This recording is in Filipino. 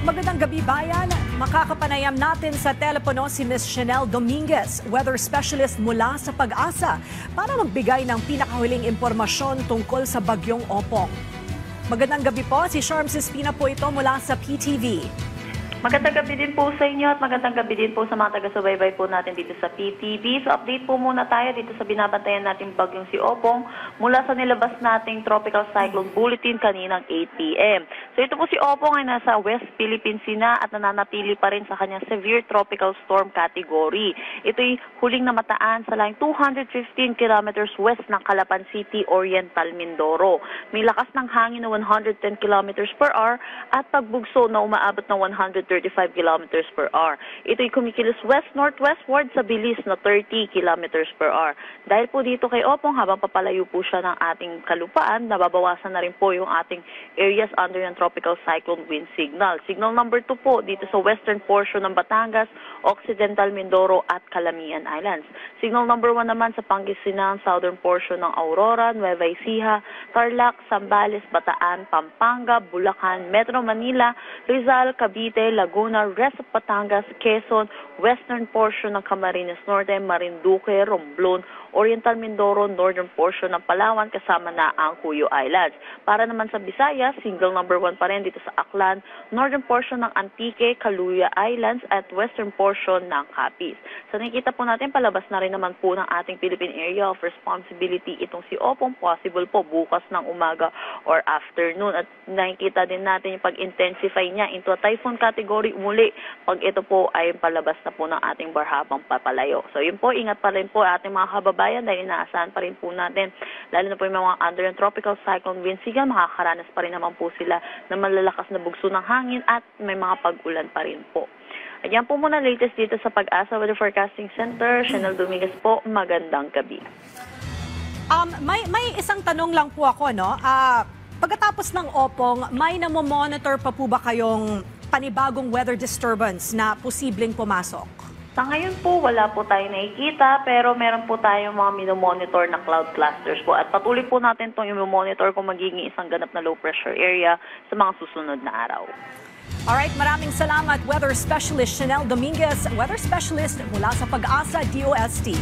Magandang gabi bayan, makakapanayam natin sa telepono si Ms. Chanel Dominguez, weather specialist mula sa Pag-asa, para magbigay ng pinakahuling impormasyon tungkol sa bagyong Opong. Magandang gabi po, si Sharms Espina po ito mula sa PTV. Magandang gabi din po sa inyo at magandang gabi din po sa mga taga-subaybay po natin dito sa PTV. So update po muna tayo dito sa binabantayan nating bagyong si Opong mula sa nilabas nating Tropical Cyclone Bulletin kaninang 8 p.m. So ito po si Opong ay nasa West Philippine Sea na at nananatili pa rin sa kanyang Severe Tropical Storm category. Ito'y huling namataan sa line 215 kilometers west ng Calapan City, Oriental Mindoro. May lakas ng hangin na 110 kilometers per hour at pagbugso na umaabot ng 135 kilometers per hour. Ito'y kumikilos west-northwestward sa bilis na 30 kilometers per hour. Dahil po dito kay Opong, habang papalayo po siya ng ating kalupaan, nababawasan na rin po yung ating areas under ng Tropical Cyclone Wind Signal. Signal number 2 po dito sa western portion ng Batangas, Occidental Mindoro at Calamian Islands. Signal number 1 naman sa Pangasinan, southern portion ng Aurora, Nueva Ecija, Tarlac, Zambales, Bataan, Pampanga, Bulacan, Metro Manila, Rizal, Cavite, Laguna, rest of Batangas, Quezon, western portion ng Camarines Norte, Marinduque, Romblon, Oriental Mindoro, northern portion ng Palawan kasama na ang Cuyo Islands. Para naman sa Visayas, single number 1 pa rin dito sa Aklan, northern portion ng Antique, Caluya Islands at western portion ng Capiz. So nakikita po natin palabas na rin naman po ng ating Philippine Area of Responsibility itong si Opong, possible po bukas ng umaga or afternoon. At nakikita din natin yung pag-intensify niya into a typhoon category muli pag ito po ay palabas na po ng ating barhabang papalayo. So yun po, ingat pa rin po ating mga kababayan dahil inaasahan pa rin po natin, lalo na po yung mga under ng Tropical Cyclone Wind Signal, makakaranas pa rin naman po sila ng malalakas na bugso ng hangin at may mga pag-ulan pa rin po. Ayan po muna latest dito sa Pag-asa Weather Forecasting Center. Chanel Dominguez po, magandang gabi. May isang tanong lang po ako, no? Pagkatapos ng Opong, may namomonitor pa po ba kayong panibagong weather disturbance na posibleng pumasok? Sa ngayon po, wala po tayo nakikita, pero meron po tayong mga minomonitor na cloud clusters po. At patuloy po natin itong i-monitor kung magiging isang ganap na low pressure area sa mga susunod na araw. Alright, maraming salamat, Weather Specialist Chanel Dominguez, Weather Specialist mula sa Pag-asa DOST.